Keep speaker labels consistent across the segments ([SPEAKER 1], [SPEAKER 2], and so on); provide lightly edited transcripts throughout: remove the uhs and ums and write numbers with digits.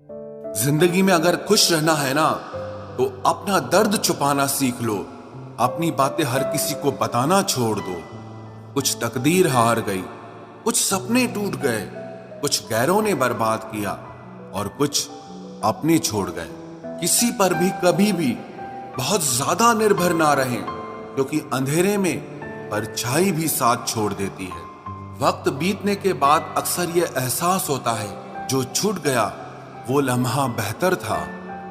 [SPEAKER 1] जिंदगी में अगर खुश रहना है ना, तो अपना दर्द छुपाना सीख लो। अपनी बातें हर किसी को बताना छोड़ दो। कुछ तकदीर हार गई, कुछ सपने टूट गए, कुछ गैरों ने बर्बाद किया और कुछ अपने छोड़ गए। किसी पर भी कभी भी बहुत ज्यादा निर्भर ना रहें, क्योंकि अंधेरे में परछाई भी साथ छोड़ देती है। वक्त बीतने के बाद अक्सर ये एहसास होता है, जो छूट गया वो लम्हा बेहतर था।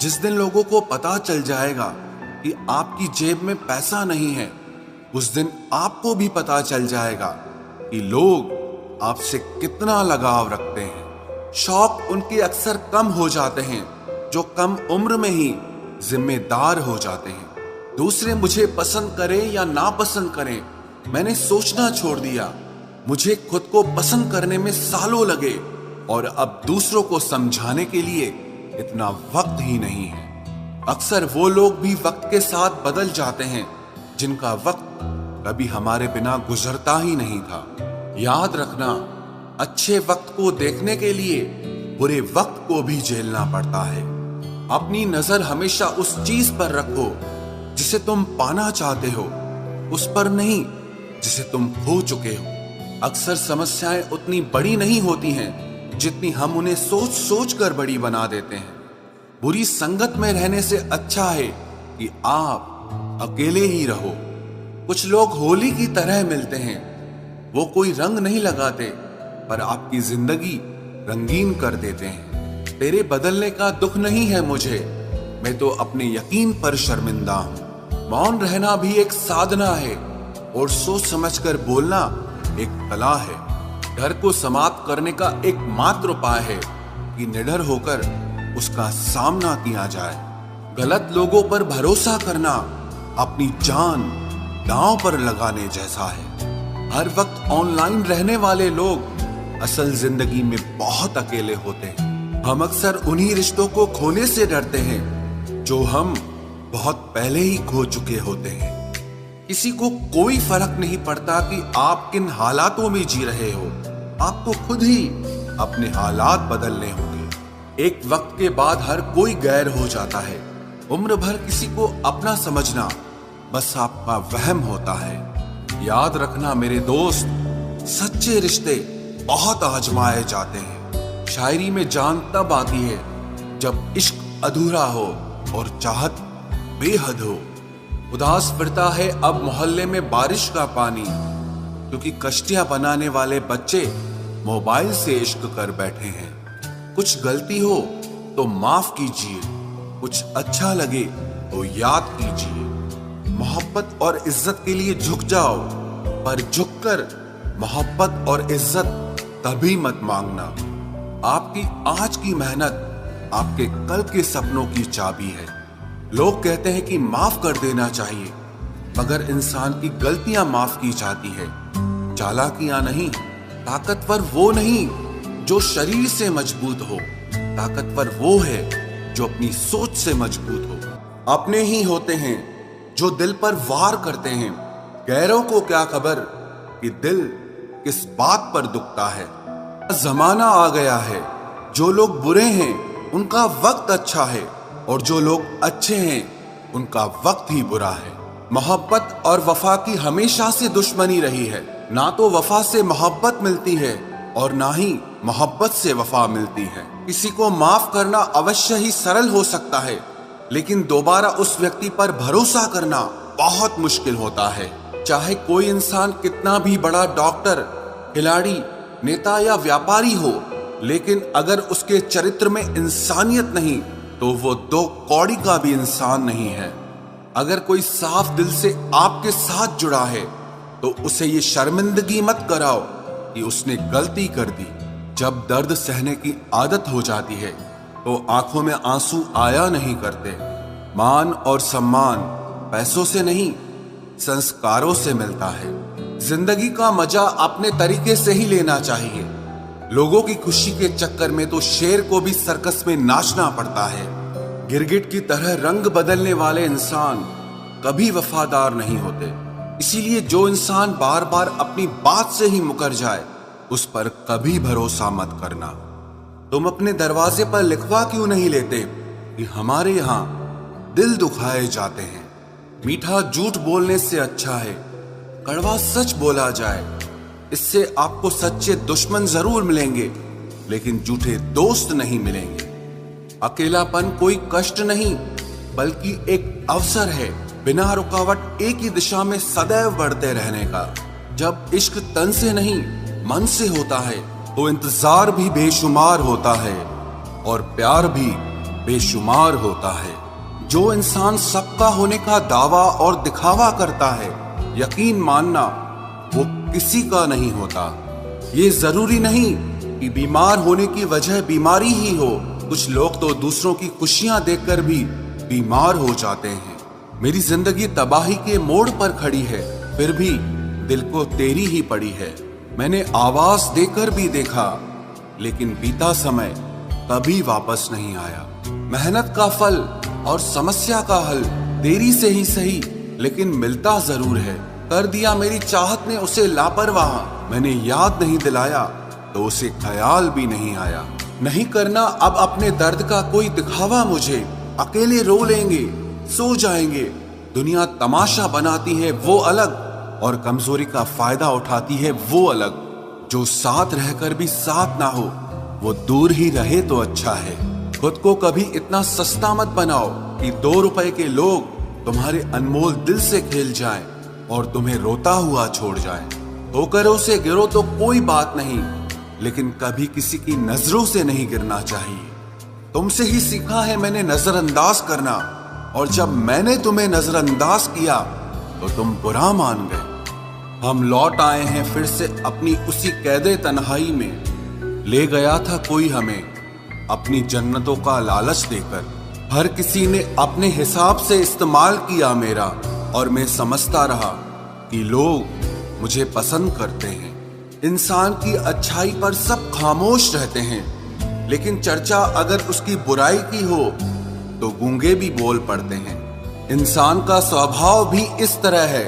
[SPEAKER 1] जिस दिन लोगों को पता चल जाएगा कि आपकी जेब में पैसा नहीं है, उस दिन आपको भी पता चल जाएगा कि लोग आपसे कितना लगाव रखते हैं। शौक उनके अक्सर कम हो जाते हैं जो कम उम्र में ही जिम्मेदार हो जाते हैं। दूसरे मुझे पसंद करें या ना पसंद करें, मैंने सोचना छोड़ दिया। मुझे खुद को पसंद करने में सालों लगे और अब दूसरों को समझाने के लिए इतना वक्त ही नहीं है। अक्सर वो लोग भी वक्त के साथ बदल जाते हैं जिनका वक्त कभी हमारे बिना गुजरता ही नहीं था। याद रखना, अच्छे वक्त को देखने के लिए बुरे वक्त को भी झेलना पड़ता है। अपनी नजर हमेशा उस चीज पर रखो जिसे तुम पाना चाहते हो, उस पर नहीं जिसे तुम खो चुके हो। अक्सर समस्याएं उतनी बड़ी नहीं होती हैं जितनी हम उन्हें सोच सोच कर बड़ी बना देते हैं। बुरी संगत में रहने से अच्छा है कि आप अकेले ही रहो। कुछ लोग होली की तरह मिलते हैं, वो कोई रंग नहीं लगाते पर आपकी जिंदगी रंगीन कर देते हैं। तेरे बदलने का दुख नहीं है मुझे, मैं तो अपने यकीन पर शर्मिंदा हूं। मौन रहना भी एक साधना है और सोच समझकर बोलना एक कला है। डर को समाप्त करने का एकमात्र उपाय है कि निडर होकर उसका सामना किया जाए। गलत लोगों पर भरोसा करना अपनी जान दांव पर लगाने जैसा है। हर वक्त ऑनलाइन रहने वाले लोग असल जिंदगी में बहुत अकेले होते हैं। हम अक्सर उन्हीं रिश्तों को खोने से डरते हैं जो हम बहुत पहले ही खो चुके होते हैं। किसी को कोई फर्क नहीं पड़ता कि आप किन हालातों में जी रहे हो, आपको खुद ही अपने हालात बदलने होंगे। एक वक्त के बाद हर कोई गैर हो जाता है। उम्र भर किसी को अपना समझना बस आपका वहम होता है। याद रखना मेरे दोस्त, सच्चे रिश्ते बहुत आजमाए जाते हैं। शायरी में जान तब आती है जब इश्क अधूरा हो और चाहत बेहद हो। उदास फिरता है अब मोहल्ले में बारिश का पानी, क्योंकि कश्तियां बनाने वाले बच्चे मोबाइल से इश्क कर बैठे हैं। कुछ गलती हो तो माफ कीजिए, कुछ अच्छा लगे तो याद कीजिए। मोहब्बत और इज्जत के लिए झुक जाओ, पर झुककर मोहब्बत और इज्जत कभी मत मांगना। आपकी आज की मेहनत आपके कल के सपनों की चाबी है। लोग कहते हैं कि माफ कर देना चाहिए, मगर इंसान की गलतियां माफ की जाती है, चालाकियां नहीं। ताकतवर वो नहीं जो शरीर से मजबूत हो, ताकतवर वो है जो अपनी सोच से मजबूत हो। अपने ही होते हैं जो दिल पर वार करते हैं, गैरों को क्या खबर कि दिल किस बात पर दुखता है। जमाना आ गया है, जो लोग बुरे हैं उनका वक्त अच्छा है और जो लोग अच्छे हैं उनका वक्त ही बुरा है। मोहब्बत और वफा की हमेशा से दुश्मनी रही है। ना तो वफा से मोहब्बत मिलती है और ना ही मोहब्बत से वफा मिलती है। किसी को माफ करना अवश्य ही सरल हो सकता है, लेकिन दोबारा उस व्यक्ति पर भरोसा करना बहुत मुश्किल होता है। चाहे कोई इंसान कितना भी बड़ा डॉक्टर, खिलाड़ी, नेता या व्यापारी हो, लेकिन अगर उसके चरित्र में इंसानियत नहीं तो वो दो कौड़ी का भी इंसान नहीं है। अगर कोई साफ दिल से आपके साथ जुड़ा है तो उसे ये शर्मिंदगी मत कराओ कि उसने गलती कर दी। जब दर्द सहने की आदत हो जाती है तो आंखों में आंसू आया नहीं करते। मान और सम्मान पैसों से नहीं, संस्कारों से मिलता है। जिंदगी का मजा अपने तरीके से ही लेना चाहिए। लोगों की खुशी के चक्कर में तो शेर को भी सर्कस में नाचना पड़ता है। गिरगिट की तरह रंग बदलने वाले इंसान कभी वफादार नहीं होते। इसीलिए जो इंसान बार बार अपनी बात से ही मुकर जाए, उस पर कभी भरोसा मत करना। तुम अपने दरवाजे पर लिखवा क्यों नहीं लेते कि हमारे यहाँ दिल दुखाए जाते हैं। मीठा झूठ बोलने से अच्छा है कड़वा सच बोला जाए। इससे आपको सच्चे दुश्मन जरूर मिलेंगे, लेकिन झूठे दोस्त नहीं मिलेंगे। अकेलापन कोई कष्ट नहीं, बल्कि एक अवसर है बिना रुकावट एक ही दिशा में सदैव बढ़ते रहने का। जब इश्क तन से नहीं मन से होता है तो इंतजार भी बेशुमार होता है और प्यार भी बेशुमार होता है। जो इंसान सबका होने का दावा और दिखावा करता है, यकीन मानना वो किसी का नहीं होता। ये जरूरी नहीं कि बीमार होने की वजह बीमारी ही हो। कुछ लोग तो दूसरों की खुशियां देखकर भी बीमार हो जाते हैं। मेरी जिंदगी तबाही के मोड़ पर खड़ी है, फिर भी दिल को तेरी ही पड़ी है। मैंने आवाज देकर भी देखा, लेकिन बीता समय कभी वापस नहीं आया। मेहनत का फल और समस्या का हल देरी से ही सही, लेकिन मिलता जरूर है। कर दिया मेरी चाहत ने उसे लापरवाह। मैंने याद नहीं दिलाया तो उसे ख्याल भी नहीं आया। नहीं करना अब अपने दर्द का कोई दिखावा मुझे। अकेले रो लेंगे, सो जाएंगे। दुनिया तमाशा बनाती है वो अलग, और कमजोरी का फायदा उठाती है वो अलग। जो साथ रहकर भी साथ ना हो, वो दूर ही रहे तो अच्छा है। खुद को कभी इतना सस्ता मत बनाओ कि 2 रुपए के लोग तुम्हारे अनमोल दिल से खेल जाएं और तुम्हें रोता हुआ छोड़ जाएं। ठोकरों से गिरो तो कोई बात नहीं, लेकिन कभी किसी की नजरों से नहीं गिरना चाहिए। तुमसे ही सीखा है मैंने नजरअंदाज करना, और जब मैंने तुम्हें नजरअंदाज किया तो तुम बुरा मान गए। हम लौट आए हैं फिर से अपनी उसी कैदे तन्हाई में। ले गया था कोई हमें अपनी जन्नतों का लालच देकर। हर किसी ने अपने हिसाब से इस्तेमाल किया मेरा, और मैं समझता रहा कि लोग मुझे पसंद करते हैं। इंसान की अच्छाई पर सब खामोश रहते हैं, लेकिन चर्चा अगर उसकी बुराई की हो तो गूंगे भी बोल पड़ते हैं। इंसान का स्वभाव भी इस तरह है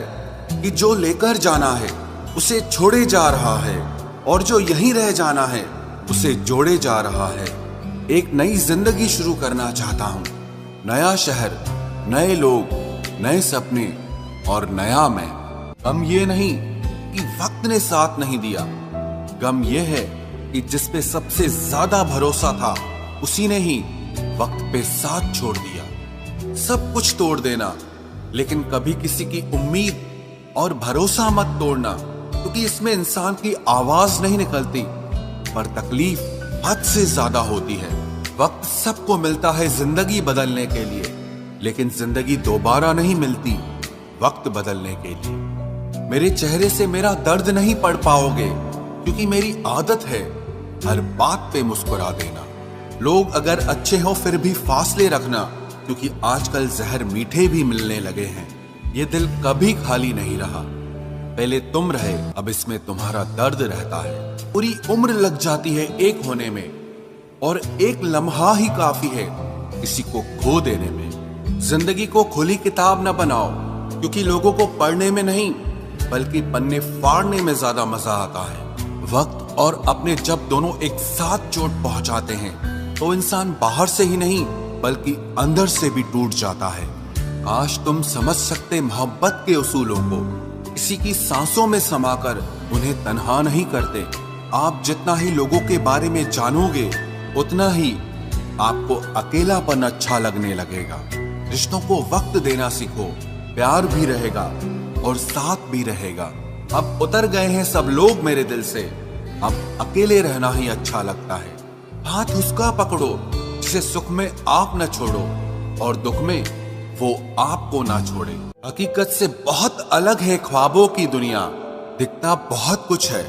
[SPEAKER 1] कि जो लेकर जाना है उसे छोड़े जा रहा है, और जो यहीं रह जाना है उसे जोड़े जा रहा है। एक नई जिंदगी शुरू करना चाहता हूँ। नया शहर, नए लोग, नए सपने और नया मैं। गम ये नहीं कि वक्त ने साथ नहीं दिया, गम ये है कि जिस पे सबसे ज्यादा भरोसा था उसी ने ही वक्त पे साथ छोड़ दिया। सब कुछ तोड़ देना, लेकिन कभी किसी की उम्मीद और भरोसा मत तोड़ना, क्योंकि इसमें इंसान की आवाज नहीं निकलती, पर तकलीफ हद से ज्यादा होती है। वक्त सबको मिलता है जिंदगी बदलने के लिए, लेकिन जिंदगी दोबारा नहीं मिलती वक्त बदलने के लिए। मेरे चेहरे से मेरा दर्द नहीं पढ़ पाओगे, क्योंकि मेरी आदत है हर बात पे मुस्कुरा देना। लोग अगर अच्छे हो फिर भी फासले रखना, क्योंकि आजकल जहर मीठे भी मिलने लगे हैं। ये दिल कभी खाली नहीं रहा। पहले तुम रहे, अब इसमें तुम्हारा दर्द रहता है। पूरी उम्र लग जाती है एक होने में, और एक लम्हा ही काफी है किसी को खो देने में। जिंदगी को खुली किताब न बनाओ, क्योंकि लोगों को पढ़ने में नहीं बल्कि पन्ने फाड़ने में ज्यादा मजा आता है। वक्त और अपने जब दोनों एक साथ चोट पहुंचाते हैं तो इंसान बाहर से ही नहीं बल्कि अंदर से भी टूट जाता है। काश तुम समझ सकते मोहब्बत के उसूलों को, किसी की सांसों में समाकर उन्हें तन्हा नहीं करते। आप जितना ही लोगों के बारे में जानोगे उतना ही आपको अकेलापन अच्छा लगने लगेगा। रिश्तों को वक्त देना सीखो, प्यार भी रहेगा और साथ भी रहेगा। अब उतर गए हैं सब लोग मेरे दिल से, अब अकेले रहना ही अच्छा लगता है। हाथ उसका पकड़ो जिसे सुख में आप न छोड़ो और दुख में वो आपको ना छोड़े। हकीकत से बहुत अलग है ख्वाबों की दुनिया। दिखता बहुत कुछ है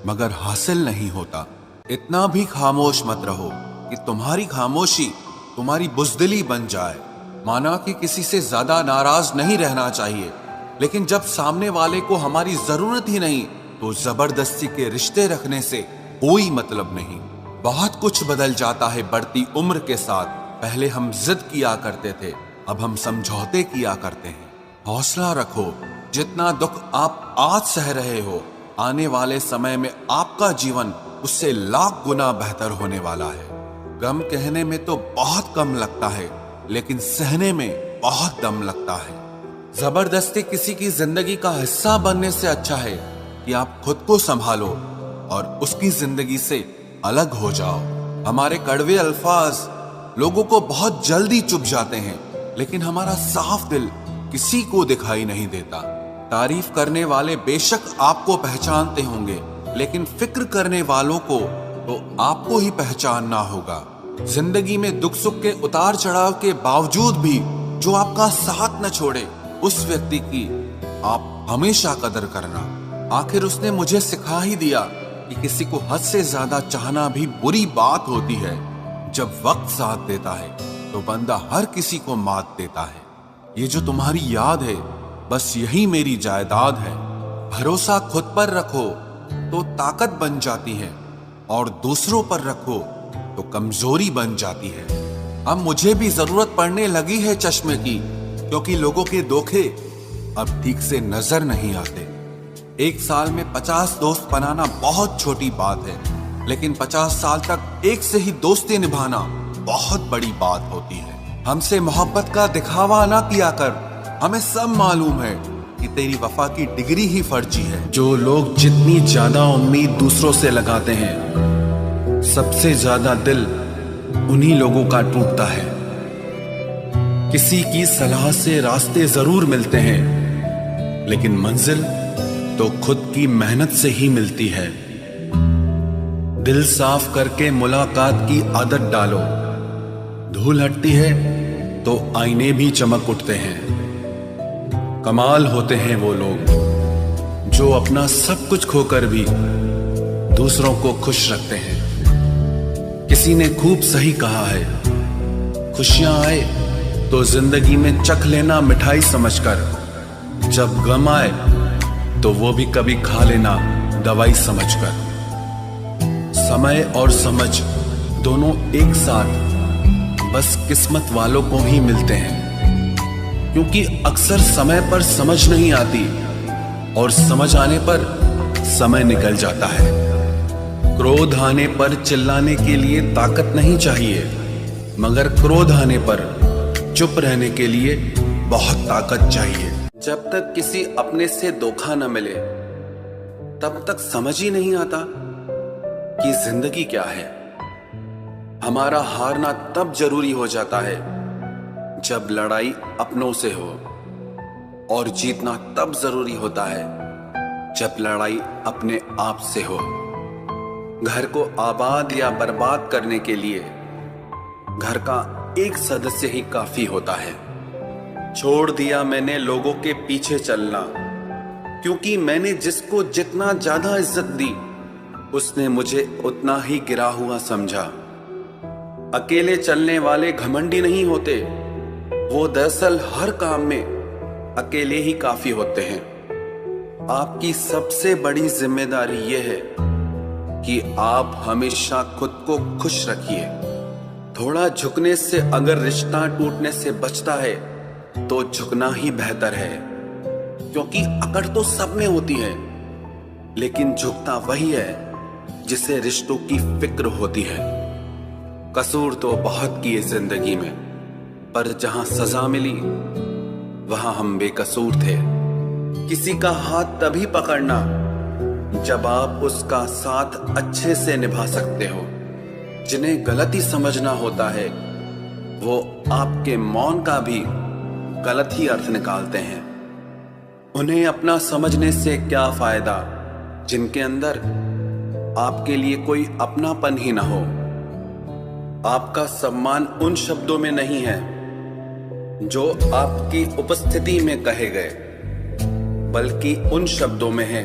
[SPEAKER 1] मगर हासिल नहीं होता। इतना भी खामोश मत रहो कि तुम्हारी खामोशी तुम्हारी बुज़दिली बन जाए। माना कि किसी से ज्यादा नाराज नहीं रहना चाहिए, लेकिन जब सामने वाले को हमारी जरूरत ही नहीं तो जबरदस्ती के रिश्ते रखने से कोई मतलब नहीं। बहुत कुछ बदल जाता है बढ़ती उम्र के साथ। पहले हम जिद किया करते थे, अब हम समझौते किया करते हैं। हौसला रखो, जितना दुख आप आज सह रहे हो आने वाले समय में आपका जीवन उससे लाख गुना बेहतर होने वाला है। गम कहने में तो बहुत कम लगता है, लेकिन सहने में बहुत दम लगता है। जबरदस्ती किसी की जिंदगी का हिस्सा बनने से अच्छा है कि आप खुद को संभालो और उसकी जिंदगी से अलग हो जाओ। हमारे कड़वे अल्फाज लोगों को बहुत जल्दी चुभ जाते हैं, लेकिन हमारा साफ दिल किसी को दिखाई नहीं देता। तारीफ करने वाले बेशक आपको पहचानते होंगे, लेकिन फिक्र करने वालों को तो आपको ही पहचानना होगा। जिंदगी में दुख सुख के उतार चढ़ाव के बावजूद भी जो आपका साथ न छोड़े, उस व्यक्ति की आप हमेशा कदर करना। आखिर उसने मुझे सिखा ही दिया कि किसी को हद से ज्यादा चाहना भी बुरी बात होती है। जब वक्त साथ देता है तो बंदा हर किसी को मात देता है। ये जो तुम्हारी याद है, बस यही मेरी जायदाद है। भरोसा खुद पर रखो तो ताकत बन जाती है, और दूसरों पर रखो तो कमजोरी बन जाती है। अब मुझे भी जरूरत पड़ने लगी है चश्मे की, क्योंकि लोगों के धोखे अब ठीक से नजर नहीं आते। एक साल में 50 दोस्त बनाना बहुत छोटी बात है, लेकिन 50 साल तक एक से ही दोस्ती निभाना बहुत बड़ी बात होती है। हमसे मोहब्बत का दिखावा ना किया कर, हमें सब मालूम है कि तेरी वफा की डिग्री ही फर्जी है। जो लोग जितनी ज्यादा उम्मीद दूसरों से लगाते हैं, सबसे ज्यादा दिल उन्हीं लोगों का टूटता है। किसी की सलाह से रास्ते जरूर मिलते हैं, लेकिन मंजिल तो खुद की मेहनत से ही मिलती है। दिल साफ करके मुलाकात की आदत डालो, धूल हटती है तो आईने भी चमक उठते हैं। कमाल होते हैं वो लोग जो अपना सब कुछ खोकर भी दूसरों को खुश रखते हैं। किसी ने खूब सही कहा है, खुशियां आए तो जिंदगी में चख लेना मिठाई समझकर, जब गम आए तो वो भी कभी खा लेना दवाई समझकर। समय और समझ दोनों एक साथ बस किस्मत वालों को ही मिलते हैं, क्योंकि अक्सर समय पर समझ नहीं आती और समझ आने पर समय निकल जाता है। क्रोध आने पर चिल्लाने के लिए ताकत नहीं चाहिए, मगर क्रोध आने पर चुप रहने के लिए बहुत ताकत चाहिए। जब तक किसी अपने से धोखा न मिले, तब तक समझ ही नहीं आता कि जिंदगी क्या है। हमारा हारना तब जरूरी हो जाता है जब लड़ाई अपनों से हो, और जीतना तब जरूरी होता है जब लड़ाई अपने आप से हो। घर को आबाद या बर्बाद करने के लिए घर का एक सदस्य ही काफी होता है। छोड़ दिया मैंने लोगों के पीछे चलना, क्योंकि मैंने जिसको जितना ज्यादा इज्जत दी, उसने मुझे उतना ही गिरा हुआ समझा। अकेले चलने वाले घमंडी नहीं होते, वो दरअसल हर काम में अकेले ही काफी होते हैं। आपकी सबसे बड़ी जिम्मेदारी यह है कि आप हमेशा खुद को खुश रखिए। थोड़ा झुकने से अगर रिश्ता टूटने से बचता है तो झुकना ही बेहतर है, क्योंकि अकड़ तो सब में होती है, लेकिन झुकता वही है जिसे रिश्तों की फिक्र होती है। कसूर तो बहुत किए जिंदगी में, पर जहां सजा मिली वहां हम बेकसूर थे। किसी का हाथ तभी पकड़ना जब आप उसका साथ अच्छे से निभा सकते हो। जिन्हें गलती समझना होता है वो आपके मौन का भी गलत ही अर्थ निकालते हैं। उन्हें अपना समझने से क्या फायदा जिनके अंदर आपके लिए कोई अपनापन ही ना हो। आपका सम्मान उन शब्दों में नहीं है जो आपकी उपस्थिति में कहे गए, बल्कि उन शब्दों में है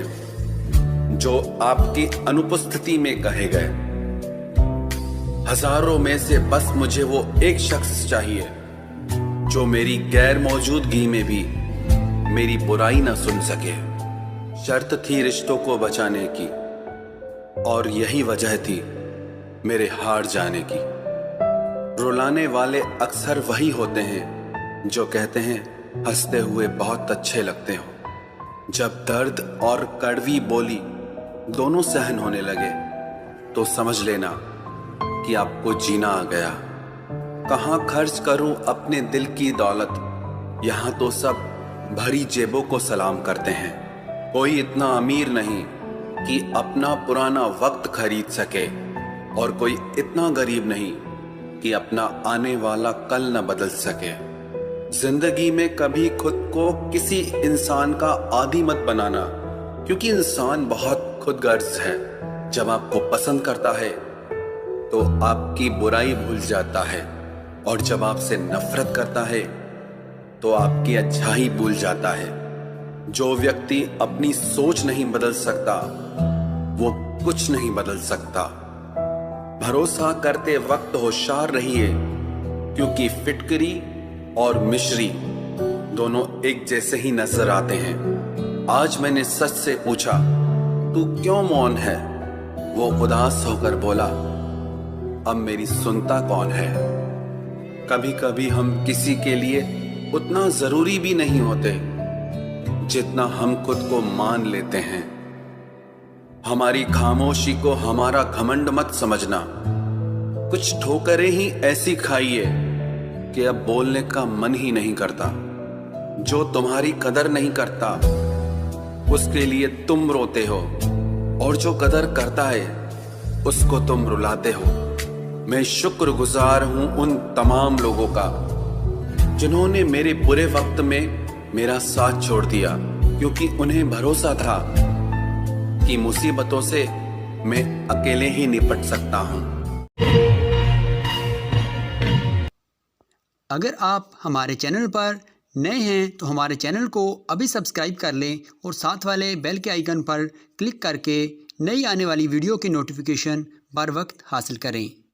[SPEAKER 1] जो आपकी अनुपस्थिति में कहे गए। हजारों में से बस मुझे वो एक शख्स चाहिए जो मेरी गैर मौजूदगी में भी मेरी बुराई ना सुन सके। शर्त थी रिश्तों को बचाने की, और यही वजह थी मेरे हार जाने की। रुलाने वाले अक्सर वही होते हैं जो कहते हैं हंसते हुए बहुत अच्छे लगते हो। जब दर्द और कड़वी बोली दोनों सहन होने लगे तो समझ लेना कि आपको जीना आ गया। कहाँ खर्च करूं अपने दिल की दौलत, यहाँ तो सब भरी जेबों को सलाम करते हैं। कोई इतना अमीर नहीं कि अपना पुराना वक्त खरीद सके, और कोई इतना गरीब नहीं कि अपना आने वाला कल न बदल सके। जिंदगी में कभी खुद को किसी इंसान का आदी मत बनाना, क्योंकि इंसान बहुत खुदगर्ज है। जब आपको पसंद करता है तो आपकी बुराई भूल जाता है, और जब आपसे नफरत करता है तो आपकी अच्छाई भूल जाता है। जो व्यक्ति अपनी सोच नहीं बदल सकता वो कुछ नहीं बदल सकता। भरोसा करते वक्त होशियार रहिए, क्योंकि फिटकरी और मिश्री दोनों एक जैसे ही नजर आते हैं। आज मैंने सच से पूछा, तू क्यों मौन है? वो उदास होकर बोला, अब मेरी सुनता कौन है? कभी कभी हम किसी के लिए उतना जरूरी भी नहीं होते जितना हम खुद को मान लेते हैं। हमारी खामोशी को हमारा घमंड मत समझना। कुछ ठोकरें ही ऐसी खाइए कि अब बोलने का मन ही नहीं करता। जो तुम्हारी कदर नहीं करता उसके लिए तुम रोते हो, और जो कदर करता है उसको तुम रुलाते हो। मैं शुक्रगुजार हूं उन तमाम लोगों का जिन्होंने मेरे बुरे वक्त में मेरा साथ छोड़ दिया, क्योंकि उन्हें भरोसा था कि मुसीबतों से मैं अकेले ही निपट सकता हूं।
[SPEAKER 2] अगर आप हमारे चैनल पर नए हैं तो हमारे चैनल को अभी सब्सक्राइब कर लें और साथ वाले बेल के आइकन पर क्लिक करके नई आने वाली वीडियो की नोटिफिकेशन बर वक्त हासिल करें।